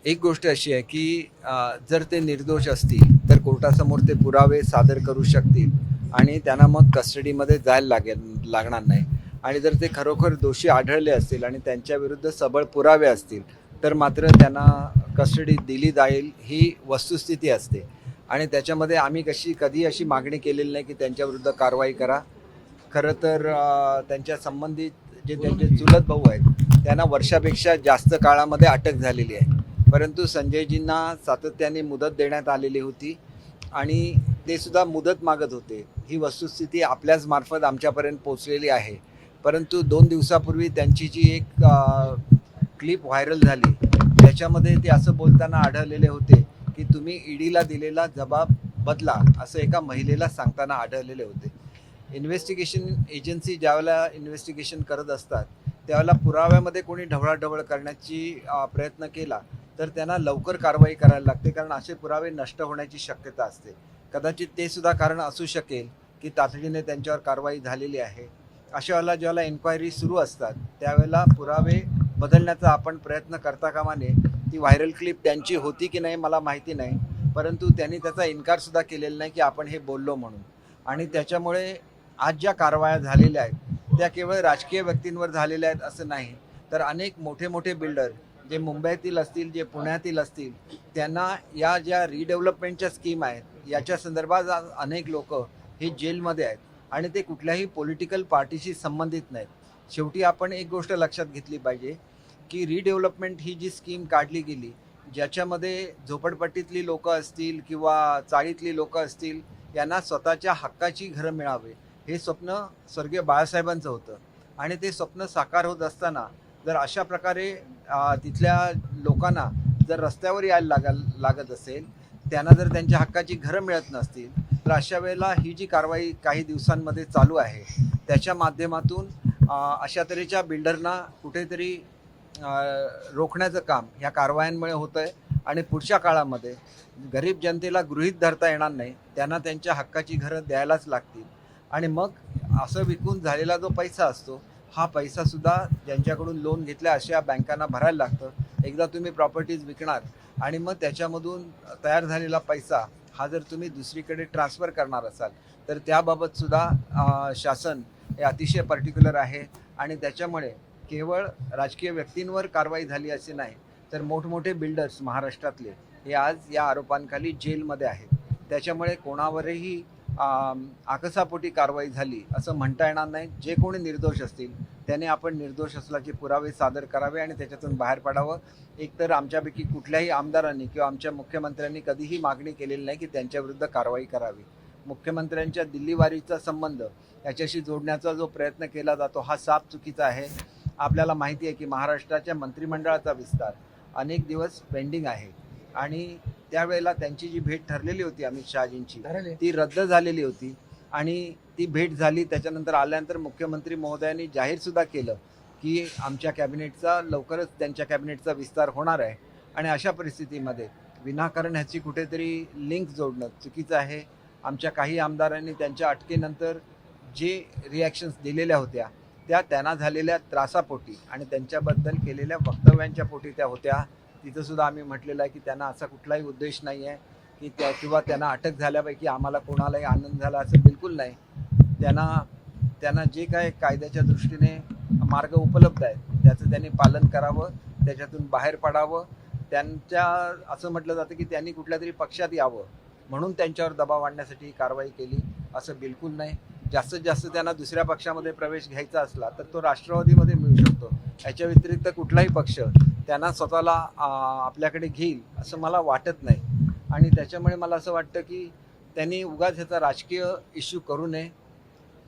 एक गोष्ट अशी आहे की जर ते निर्दोष असतील तर कोर्टासमोर ते पुरावे सादर करू शकतील आणि त्यांना मग कस्टडीमध्ये जायला लागणार नाही. आणि जर ते खरोखर दोषी आढळले असतील आणि त्यांच्याविरुद्ध सबळ पुरावे असतील तर मात्र त्यांना कस्टडी दिली जाईल ही वस्तुस्थिती असते. आणि त्याच्यामध्ये आम्ही कधी अशी मागणी केलेली नाही की त्यांच्याविरुद्ध कारवाई करा. खरं तर त्यांच्या संबंधित जे त्यांचे चुलत भाऊ आहेत त्यांना वर्षापेक्षा जास्त काळामध्ये अटक झालेली आहे. परंतु संजयजींना सातत्याने मुदत देण्यात आलेली होती आणि ते सुद्धा मुदत मागत होते. ही वस्तुस्थिती आपल्याच मार्फत आमच्यापर्यंत पोहोचलेली आहे. परंतु 2 दिवसापूर्वी त्यांची जी एक क्लिप व्हायरल झाली त्याच्यामध्ये ते असं बोलताना आढळलेले होते की तुम्ही ईडीला दिलेला जबाब बदला, असं एका महिलेला सांगताना आढळलेले होते. इन्व्हेस्टिगेशन एजन्सी ज्यावेळेला इन्व्हेस्टिगेशन करत असतात त्यावेळेला पुराव्यामध्ये कोणी ढवळाढवळ करण्याची प्रयत्न केला तर त्यांना लवकर कारवाई करायला लागते, कारण असे पुरावे नष्ट होण्याची शक्यता असते. कदाचित ते सुद्धा कारण असू शकेल की तातडीने त्यांच्यावर कारवाई झालेली आहे. अशा वेळेला ज्यावेळेला एन्क्वायरी सुरू असतात त्यावेळेला पुरावे बदलण्याचा आपण प्रयत्न करता कामा नये. ती व्हायरल क्लिप त्यांची होती की नाही मला माहिती नाही, परंतु त्यांनी त्याचा इन्कारसुद्धा केलेला नाही की आपण हे बोललो म्हणून. आणि त्याच्यामुळे आज ज्या कारवाया झालेल्या आहेत त्या केवळ राजकीय व्यक्तींवर झालेल्या आहेत असं नाही, तर अनेक मोठे मोठे बिल्डर जे मुंबईतील असतील, जे पुण्यातील असतील, त्यांना या ज्या रिडेव्हलपमेंटच्या स्कीम आहेत याच्या संदर्भात अनेक लोक हे जेलमध्ये आहेत आणि ते कुठल्याही पॉलिटिकल पार्टीशी संबंधित नाहीत. शेवटी आपण एक गोष्ट लक्षात घेतली पाहिजे की रिडेव्हलपमेंट ही जी स्कीम काढली गेली ज्याच्यामध्ये झोपडपट्टीतली लोकं असतील किंवा चाळीतली लोकं असतील यांना स्वतःच्या हक्काची घरं मिळावे हे स्वप्न स्वर्गीय बाळासाहेबांचं होतं. आणि ते स्वप्न साकार होत असताना जर अशा प्रकारे तिथल्या लोकांना जर रस्त्यावर यायला लागत असेल, त्यांना जर त्यांच्या हक्काची घरं मिळत नसतील, तर अशा वेळेला ही जी कारवाई काही दिवसांमध्ये चालू आहे त्याच्या माध्यमातून अशा तऱ्हेच्या बिल्डरना कुठेतरी रोखण्याचं काम ह्या कारवायांमुळे होतं आहे. आणि पुढच्या काळामध्ये गरीब जनतेला गृहीत धरता येणार नाही, त्यांना त्यांच्या हक्काची घरं द्यायलाच लागतील. आणि मग असं विकून झालेला जो पैसा असतो हा पैसासुद्धा ज्यांच्याकडून लोन घेतल्या अशा बँकांना भरायला लागतं. एकदा तुम्ही प्रॉपर्टीज विकणार आणि मग त्याच्यामधून तयार झालेला पैसा हा जर तुम्ही दुसरीकडे ट्रान्सफर करणार असाल तर त्याबाबतसुद्धा शासन हे अतिशय पर्टिक्युलर आहे. आणि त्याच्यामुळे केवळ राजकीय व्यक्तींवर कारवाई झाली असे नाही, तर मोठमोठे बिल्डर्स महाराष्ट्रातले हे आज या आरोपांखाली जेलमध्ये आहेत. त्याच्यामुळे कोणावरही आकसापोटी कारवाई झाली असं म्हणता येणार नाही. जे कोणी निर्दोष असतील त्याने आपण निर्दोष असल्याचे पुरावे सादर करावे आणि त्याच्यातून बाहेर पडावं. एकतर आमच्यापैकी कुठल्याही आमदारांनी किंवा आमच्या मुख्यमंत्र्यांनी कधीही मागणी केलेली नाही की त्यांच्याविरुद्ध कारवाई करावी. मुख्यमंत्र्यांच्या दिल्लीवारीचा संबंध याच्याशी जोडण्याचा जो प्रयत्न केला जातो हा साफ चुकीचा आहे. आपल्याला माहिती आहे की महाराष्ट्राच्या मंत्रिमंडळाचा विस्तार अनेक दिवस पेंडिंग आहे आणि त्यावेळेला त्यांची जी भेट ठरलेली होती अमित शहाजींची ती रद्द झालेली होती. आणि ती भेट झाली त्याच्यानंतर आल्यानंतर मुख्यमंत्री महोदयांनी जाहीरसुद्धा केलं की आमच्या कॅबिनेटचा लवकरच त्यांच्या कॅबिनेटचा विस्तार होणार आहे. आणि अशा परिस्थितीमध्ये विनाकारण ह्याची कुठेतरी लिंक जोडणं चुकीचं आहे. आमच्या काही आमदारांनी त्यांच्या अटकेनंतर जे रिॲक्शन्स दिलेल्या होत्या त्या त्यांना झालेल्या त्रासापोटी आणि त्यांच्याबद्दल केलेल्या वक्तव्यांच्या पोटी त्या होत्या. तिथंसुद्धा आम्ही म्हटलेलं आहे की त्यांना असा कुठलाही उद्देश नाही आहे की किंवा त्यांना अटक झाल्यापैकी आम्हाला कोणालाही आनंद झाला असं बिलकुल नाही. त्यांना जे काय कायद्याच्या दृष्टीने मार्ग उपलब्ध आहेत त्याचं त्यांनी पालन करावं, त्याच्यातून बाहेर पडावं. त्यांच्या असं म्हटलं जातं की त्यांनी कुठल्या तरी पक्षात यावं म्हणून त्यांच्यावर दबाव आणण्यासाठी ही कारवाई केली असं बिलकुल नाही. जास्तीत जास्त त्यांना दुसऱ्या पक्षामध्ये प्रवेश घ्यायचा असला तर तो राष्ट्रवादीमध्ये मिळू शकतो. याच्या व्यतिरिक्त कुठलाही पक्ष त्यांना स्वतःला आपल्याकडे घेईल असं मला वाटत नाही. आणि त्याच्यामुळे मला असं वाटतं की त्यांनी उगाच ह्याचा राजकीय इश्यू करू नये.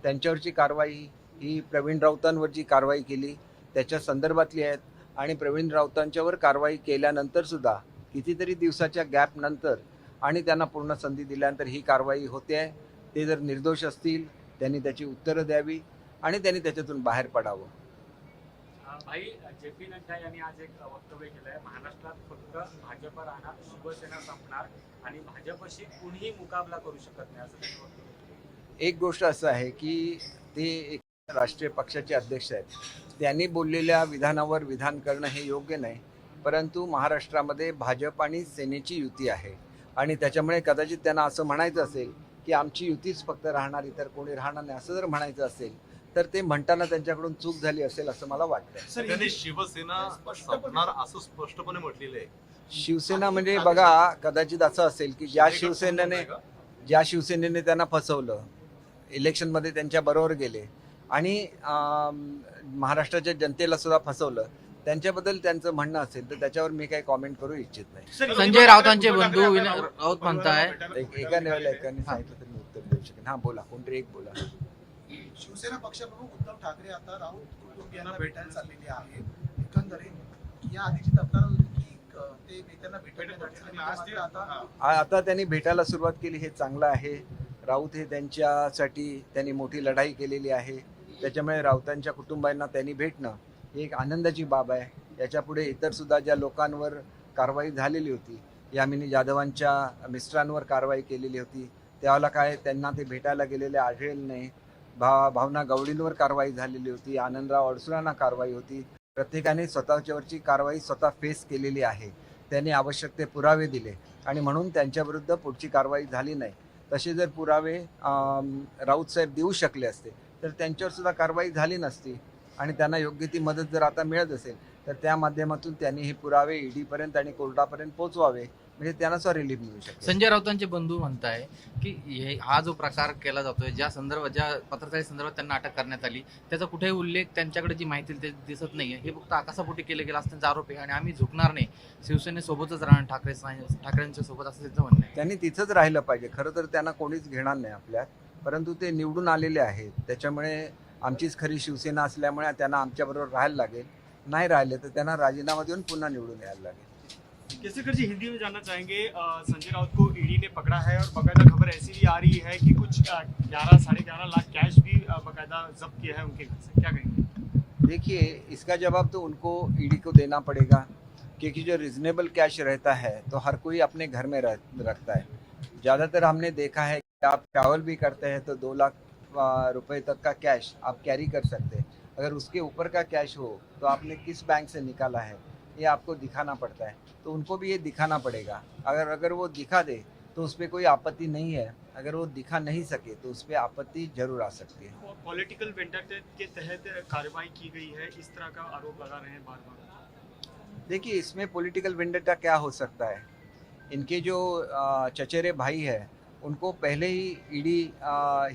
त्यांच्यावरची कारवाई ही प्रवीण राऊतांवर जी कारवाई केली त्याच्या संदर्भातली आहेत. आणि प्रवीण राऊतांच्यावर कारवाई केल्यानंतरसुद्धा कितीतरी दिवसाच्या गॅपनंतर आणि त्यांना पूर्ण संधी दिल्यानंतर ही कारवाई होते आहे. ते जर निर्दोष असतील त्यांनी त्याची उत्तरं द्यावी आणि त्यांनी त्याच्यातून बाहेर पडावं. भाई जे पी नड्डा यांनी आज एक वक्तव्य केलं आहे, महाराष्ट्रात फक्त भाजप राहणार, शिवसेना संपणार आणि भाजपशी कुणीही मुकाबला करू शकत नाही असं त्यांनी वक्तव्य केलं. एक गोष्ट असं आहे की ते एक राष्ट्रीय पक्षाचे अध्यक्ष आहेत, त्यांनी बोललेल्या विधानावर विधान करणं हे योग्य नाही. परंतु महाराष्ट्रामध्ये भाजप आणि सेनेची युती आहे आणि त्याच्यामुळे कदाचित त्यांना असं म्हणायचं असेल की आमची युतीच फक्त राहणार, इतर कोणी राहणार नाही, असं जर म्हणायचं असेल तर ते म्हणताना त्यांच्याकडून चूक झाली असेल असं मला वाटतं. त्यांनी शिवसेना संपणार असं स्पष्टपणे म्हटलेलं आहे. शिवसेना म्हणजे बघा, कदाचित असं असेल की ज्या शिवसेनेने त्यांना फसवलं, इलेक्शनमध्ये त्यांच्या बरोबर गेले आणि महाराष्ट्राच्या जनतेला सुद्धा फसवलं, त्यांच्याबद्दल त्यांचं म्हणणं असेल तर त्याच्यावर मी काही कॉमेंट करू इच्छित नाही. संजय राऊतांचे बंधू विनय राऊत म्हणताय एका लेवलला एकाने सांगितलं तर मी उत्तर देऊ शकेन. हा बोला, कोणतरी एक बोला. शिवसेना पक्षप्रमुख उद्धव ठाकरे आता राऊत कुटुंबियांना भेटायला चाललेले आहेत. एकंदरीत या आधीची तक्रार होती की ते नेत्यांना भेटायला आता त्यांनी भेटायला सुरुवात केली, हे चांगलं आहे. राऊत हे त्यांच्यासाठी त्यांनी मोठी लढाई केलेली आहे, त्याच्यामुळे राऊतांच्या कुटुंबांना त्यांनी भेटणं ही एक आनंदाची बाब आहे. याच्यापुढे इतर सुद्धा ज्या लोकांवर कारवाई झालेली होती, यामिनी जाधवांच्या मिस्टरांवर कारवाई केलेली होती, त्यावेळेला काय त्यांना ते भेटायला गेलेले आढळले नाही. भावना गवळींवर कारवाई झालेली होती, आनंदराव अडसुळांना कारवाई होती. प्रत्येकाने स्वतःच्यावरची कारवाई स्वतः फेस केलेली आहे. त्यांनी आवश्यक ते पुरावे दिले आणि म्हणून त्यांच्याविरुद्ध पुढची कारवाई झाली नाही. तसे जर पुरावे राऊत साहेब देऊ शकले असते तर त्यांच्यावर सुद्धा कारवाई झाली नसती आणि त्यांना योग्य ती मदत जर आता मिळत असेल तर त्या माध्यमातून त्यांनी हे पुरावे ईडीपर्यंत आणि कोर्टापर्यंत पोहोचवावे, म्हणजे त्यांना सुद्धा रिलीफ मिळू शकतो. संजय राऊतांचे बंधू म्हणताय की हा जो प्रकार केला जातोय, ज्या पत्रकारिते संदर्भात त्यांना अटक करण्यात आली, त्याचा कुठेही उल्लेख त्यांच्याकडे जी माहिती ते दिसत नाहीये. हे फक्त आकाशापोटी केलं गेलं असं त्यांचा आरोप आहे आणि आम्ही झुकणार नाही, शिवसेनेसोबतच राहणार, ठाकरेंच्या सोबत असं त्यांचं म्हणणं आहे. त्यांनी तिथंच राहिलं पाहिजे. खरं तर त्यांना कोणीच घेणार नाही आपल्यात, परंतु ते निवडून आलेले आहेत, त्याच्यामुळे आमचीच खरी शिवसेना असल्यामुळे त्यांना आमच्याबरोबर राहायला लागेल. नहीं राहिले तो त्यांना राजीनामा देऊन पुन्हा निवडून यायला लागेल. केसरकर जी, हिंदी में जानना चाहेंगे, संजय राउत को ईडी ने पकड़ा है और बाकायदा खबर ऐसी भी आ रही है कि कुछ 11 साढ़े 11 लाख कैश भी बाकायदा जब्त किया है उनके घर से, क्या कहेंगे? देखिए, इसका जवाब तो उनको ईडी को देना पड़ेगा, क्योंकि जो रिजनेबल कैश रहता है तो हर कोई अपने घर में रखता है. ज़्यादातर हमने देखा है कि आप ट्रैवल भी करते हैं तो 2 लाख रुपए तक का कैश आप कैरी कर सकते हैं. अगर उसके ऊपर का कैश हो तो आपने किस बैंक से निकाला है ये आपको दिखाना पड़ता है, तो उनको भी ये दिखाना पड़ेगा. अगर वो दिखा दे तो उस पर कोई आपत्ति नहीं है, अगर वो दिखा नहीं सके तो उस पर आपत्ति जरूर आ सकती है. पॉलिटिकल वेंडर के तहत कार्रवाई की गई है, इस तरह का आरोप लगा रहे हैं बार बार. देखिए, इसमें पॉलिटिकल वेंडेटा क्या हो सकता है? इनके जो चचेरे भाई है उनको पहले ही ईडी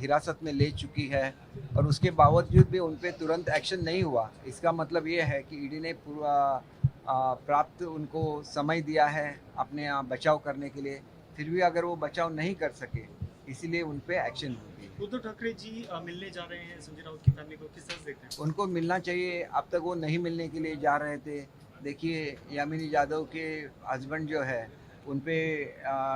हिरासत में ले चुकी है और उसके बावजूद भी उन पर तुरंत एक्शन नहीं हुआ. इसका मतलब ये है कि ईडी ने प्राप्त उनको समय दिया है अपने बचाव करने के लिए, फिर भी अगर वो बचाव नहीं कर सके इसीलिए उन पे एक्शन होगी. उद्धव ठाकरे जी मिलने जा रहे हैं संजय राउत की फैमिली को, किस तरह से देखते हैं? उनको मिलना चाहिए. अब तक वो नहीं मिलने के लिए जा रहे थे. देखिए, यामिनी जाधव के हस्बैंड जो है उन पे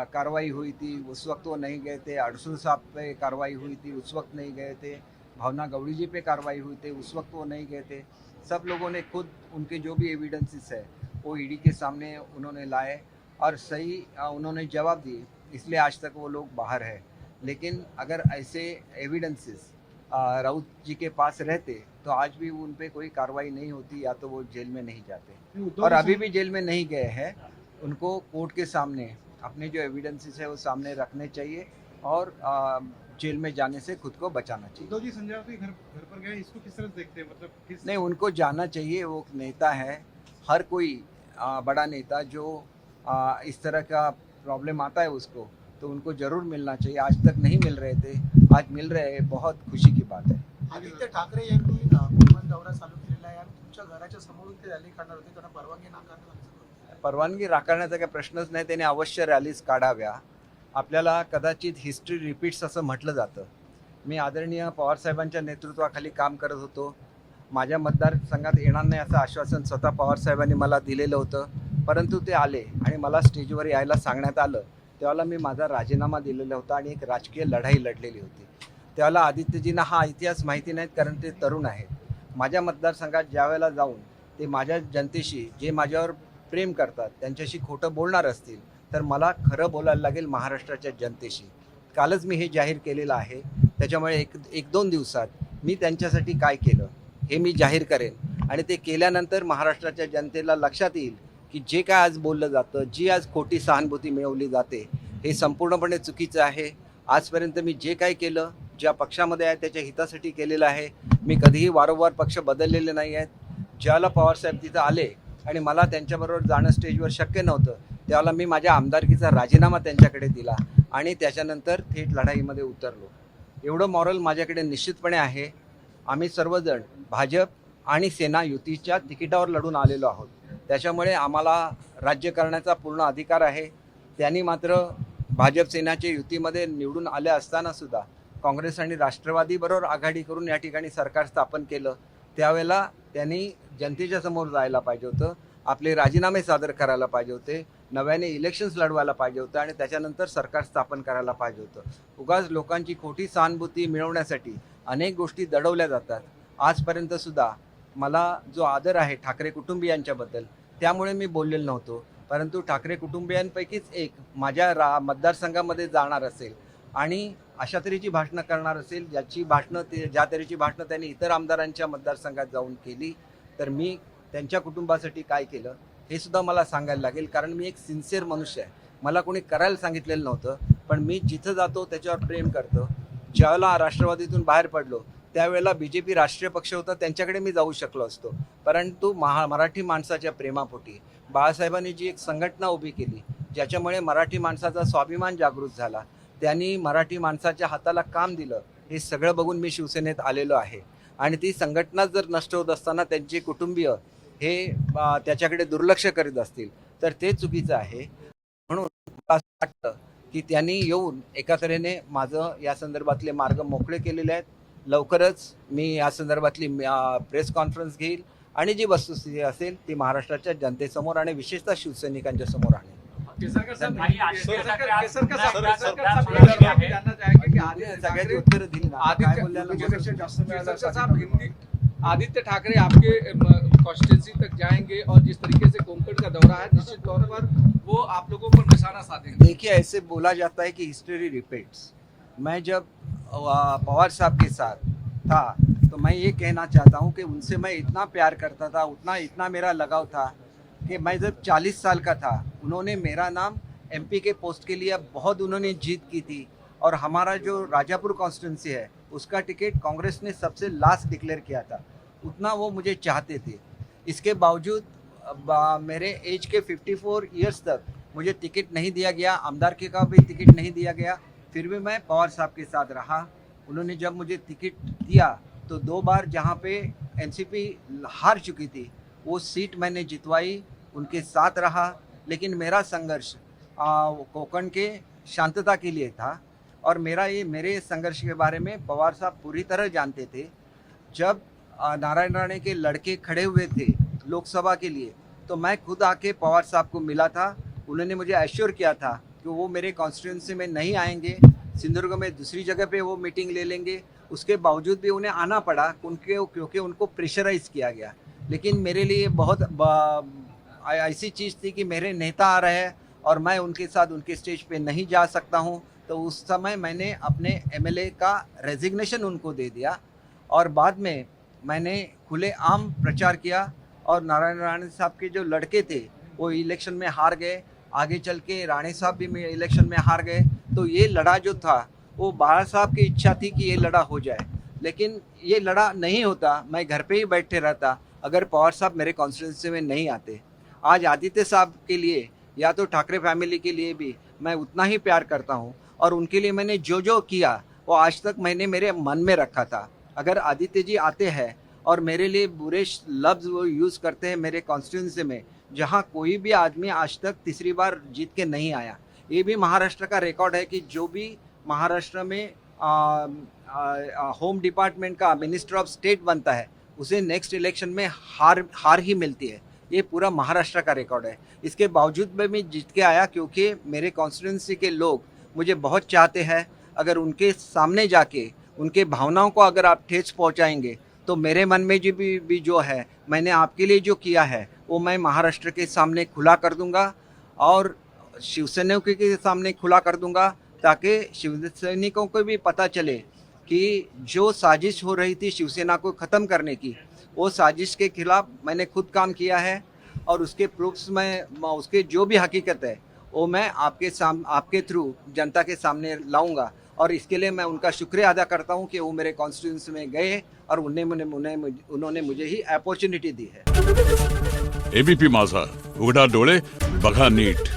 कार्रवाई हुई थी, उस वक्त वो नहीं गए थे. अडसूल साहब पे कार्रवाई हुई थी, उस वक्त नहीं गए थे. भावना गवड़ी जी पे कार्रवाई हुई थी, उस वक्त वो नहीं गए थे. सब लोगों ने खुद उनके जो भी एविडेंसेस है वो ईडी के सामने उन्होंने लाए और सही उन्होंने जवाब दिए, इसलिए आज तक वो लोग बाहर है. लेकिन अगर ऐसे एविडेंसेस राउत जी के पास रहते तो आज भी उन पे कोई कार्रवाई नहीं होती, या तो वो जेल में नहीं जाते. और अभी भी जेल में नहीं गए हैं. उनको कोर्ट के सामने अपने जो एविडेंसेस है वो सामने रखने चाहिए और जेल में जाने से खुद को बचाना चाहिए. उद्धव जी संजय राउत के घर पर गए, इसको किस तरह से देखते हैं? मतलब नहीं, उनको जाना चाहिए. वो नेता है, हर कोई बड़ा नेता जो इस तरह का प्रॉब्लम आता है उसको, तो उनको जरूर मिलना चाहिए. आज तक नहीं मिल रहे थे, आज मिल रहे हैं, बहुत खुशी की बात है. आदित्य ठाकरे यांनी कोकण दौरा चालू केलेला आहे आणि तुमच्या घराच्या समोरून ते रॅली काढणार होते, त्यांना परवानगी नाकारण्यात आली. परवानगी नाकारण्याचा काही प्रश्नच नाही. त्याने अवश्य रॅलीज काढाव्या. आपल्याला कदाचित हिस्ट्री रिपीट्स असं म्हटलं जातं. मी आदरणीय पवारसाहेबांच्या नेतृत्वाखाली काम करत होतो. माझ्या मतदारसंघात येणार नाही असं आश्वासन स्वतः पवारसाहेबांनी मला दिलेलं होतं, परंतु ते आले आणि मला स्टेजवर यायला सांगण्यात आलं. त्यावेळेला मी माझा राजीनामा दिलेला होता आणि एक राजकीय लढाई लढलेली होती. त्यावेळेला आदित्यजींना हा इतिहास माहिती नाहीत, कारण ते तरुण आहेत. माझ्या मतदारसंघात ज्यावेळेला जाऊन ते माझ्या जनतेशी, जे माझ्यावर प्रेम करतात, त्यांच्याशी खोटं बोलणार असतील तर मला खरं बोलायला लागेल महाराष्ट्राच्या जनतेशी. कालच मी हे जाहीर केलेलं आहे. त्याच्यामुळे एक 2 दिवसात मी त्यांच्यासाठी काय केलं हे मी जाहीर करेन आणि ते केल्यानंतर महाराष्ट्राच्या जनतेला लक्षात येईल की जे काय आज बोललं जातं, जी आज खोटी सहानुभूती मिळवली जाते, हे संपूर्णपणे चुकीचं आहे. आजपर्यंत मी जे काय केलं, ज्या पक्षामध्ये आहे त्याच्या हितासाठी केलेलं आहे. मी कधीही वारंवार पक्ष बदललेले नाही आहेत. ज्यावेळेला पवारसाहेब तिथं आले आणि मला त्यांच्याबरोबर जाणं स्टेजवर शक्य नव्हतं, त्यावेळेला मी माझ्या आमदारकीचा राजीनामा त्यांच्याकडे दिला आणि त्याच्यानंतर थेट लढाईमध्ये उतरलो. एवढं मॉरल माझ्याकडे निश्चितपणे आहे. आम्ही सर्वजण भाजप आणि सेना युतीच्या तिकिटावर लढून आलेलो आहोत. त्याच्यामुळे आम्हाला राज्य करण्याचा पूर्ण अधिकार आहे. त्यांनी मात्र भाजप सेनाच्या युतीमध्ये निवडून आले असताना सुद्धा काँग्रेस आणि राष्ट्रवादीबरोबर आघाडी करून या ठिकाणी सरकार स्थापन केलं. त्यावेळेला त्यांनी जनतेच्या समोर जायला पाहिजे होतं, आपले राजीनामे सादर करायला पाहिजे होते, नव्याने इलेक्शन्स लढवायला पाहिजे होतं आणि त्याच्यानंतर सरकार स्थापन करायला पाहिजे होतं. उगाच लोकांची खोटी सहानुभूती मिळवण्यासाठी अनेक गोष्टी दडवल्या जातात. आजपर्यंत सुद्धा मला जो आदर आहे ठाकरे कुटुंबियांच्याबद्दल, त्यामुळे मी बोललेलो नव्हतो. परंतु ठाकरे कुटुंबियांपैकीच एक माझ्या मतदारसंघामध्ये जाणार असेल आणि अशा तऱ्हेची भाषणं करणार असेल, ज्या तऱ्हेची भाषणं त्यांनी इतर आमदारांच्या मतदारसंघात जाऊन केली, तर मी त्यांच्या कुटुंबासाठी काय केलं हे सुद्धा मला सांगायला लागेल. कारण मी एक सिन्सिअर मनुष्य आहे. मला कोणी करायला सांगितलेलं नव्हतं, पण मी जिथं जातो त्याच्यावर प्रेम करतो. ज्यावेळेला राष्ट्रवादीतून बाहेर पडलो त्यावेळेला BJP राष्ट्रीय पक्ष होता, त्यांच्याकडे मी जाऊ शकलो असतो. परंतु मराठी माणसाच्या प्रेमापोटी बाळासाहेबांनी जी एक संघटना उभी केली, ज्याच्यामुळे मराठी माणसाचा स्वाभिमान जागृत झाला, त्यांनी मराठी माणसाच्या हाताला काम दिलं, हे सगळं बघून मी शिवसेनेत आलेलो आहे. आणि ती संघटना जर नष्ट होत असताना त्यांचे कुटुंबीय हे त्याच्याकडे दुर्लक्ष करीत असतील तर ते चुकीचं आहे. म्हणून मला असं वाटतं की त्यांनी येऊन एका तऱ्हेने माझं या संदर्भातले मार्ग मोकळे केलेले आहेत. लवकरच मी या संदर्भातली प्रेस कॉन्फरन्स घेईल आणि जी वस्तुस्थिती असेल ती महाराष्ट्राच्या जनतेसमोर आणि विशेषतः शिवसैनिकांच्या समोर आणेल. सगळ्यांची उत्तरं दिली ना. काय बोलल्याला आदित्य ठाकरे आपके कॉन्स्टिट्यूंसी तक जाएंगे और जिस तरीके से कोंकण का दौरा है निश्चित तौर पर वो आप लोगों पर निशाना साधेंगे. देखिए, ऐसे बोला जाता है कि हिस्ट्री रिपीट्स. मैं जब पवार साहब के साथ था तो मैं ये कहना चाहता हूँ कि उनसे मैं इतना प्यार करता था, इतना मेरा लगाव था कि मैं जब 40 साल का था उन्होंने मेरा नाम MP के पोस्ट के लिए बहुत उन्होंने जीत की थी. और हमारा जो राजापुर कॉन्स्टिट्यूंसी है उसका टिकट कांग्रेस ने सबसे लास्ट डिक्लेयर किया था. उतना वो मुझे चाहते थे. इसके बावजूद मेरे एज के 54 इयर्स तक मुझे टिकट नहीं दिया गया, आमदारकी का भी टिकट नहीं दिया गया. फिर भी मैं पवार साहब के साथ रहा. उन्होंने जब मुझे टिकट दिया तो 2 बार जहाँ पे NCP हार चुकी थी वो सीट मैंने जितवाई, उनके साथ रहा. लेकिन मेरा संघर्ष कोंकण के शांतता के लिए था और मेरे संघर्ष के बारे में पवार साहब पूरी तरह जानते थे. जब नारायण राणे के लड़के खड़े हुए थे लोकसभा के लिए तो मैं खुद आके पवार साहब को मिला था. उन्होंने मुझे एश्योर किया था कि वो मेरे कॉन्स्टिट्यूंसी में नहीं आएंगे, सिंधुदुर्ग में दूसरी जगह पे वो मीटिंग ले लेंगे. उसके बावजूद भी उन्हें आना पड़ा क्योंकि उनको प्रेशराइज किया गया. लेकिन मेरे लिए बहुत ऐसी चीज़ थी कि मेरे नेता आ रहे हैं और मैं उनके साथ उनके स्टेज पे नहीं जा सकता हूं. तो उस समय मैंने अपने MLA का रेजिग्नेशन उनको दे दिया और बाद में मैंने खुले आम प्रचार किया. और नारायण राणे साहब के जो लड़के थे वो इलेक्शन में हार गए, आगे चल के राणे साहब भी इलेक्शन में हार गए. तो ये लड़ा जो था वो बाला साहब की इच्छा थी कि ये लड़ा हो जाए, लेकिन ये लड़ा नहीं होता. मैं घर पे ही बैठे रहता अगर पवार साहब मेरे कॉन्स्टिट्यूंसी में नहीं आते. आज आदित्य साहब के लिए या तो ठाकरे फैमिली के लिए भी मैं उतना ही प्यार करता हूँ और उनके लिए मैंने जो जो किया वो आज तक मैंने मेरे मन में रखा था. अगर आदित्य जी आते हैं और मेरे लिए बुरे लफ्ज़ वो यूज़ करते हैं मेरे कॉन्स्टिट्यूंसी में, जहाँ कोई भी आदमी आज तक तीसरी बार जीत के नहीं आया. ये भी महाराष्ट्र का रिकॉर्ड है कि जो भी महाराष्ट्र में होम डिपार्टमेंट का मिनिस्टर ऑफ स्टेट बनता है उसे नेक्स्ट इलेक्शन में हार ही मिलती है. ये पूरा महाराष्ट्र का रिकॉर्ड है. इसके बावजूद में मैं जीत के आया क्योंकि मेरे कॉन्स्टिट्यूंसी के लोग मुझे बहुत चाहते हैं. अगर उनके सामने जाके उनके भावनाओं को अगर आप ठेस पहुंचाएंगे तो मेरे मन में भी जो है मैंने आपके लिए जो किया है वो मैं महाराष्ट्र के सामने खुला कर दूंगा और शिवसैनिकों के सामने खुला कर दूंगा, ताकि शिवसैनिकों को भी पता चले कि जो साजिश हो रही थी शिवसेना को ख़त्म करने की, वो साजिश के खिलाफ मैंने खुद काम किया है. और उसके प्रूफ्स में उसके जो भी हकीकत है वो मैं आपके थ्रू जनता के सामने लाऊंगा। और इसके लिए मैं उनका शुक्रिया अदा करता हूं कि वो मेरे कॉन्स्टिट्यूंसी में गए और उन्होंने मुझे ही अपॉर्चुनिटी दी है। एबीपी माझा, उघडा डोळे बघा नीट।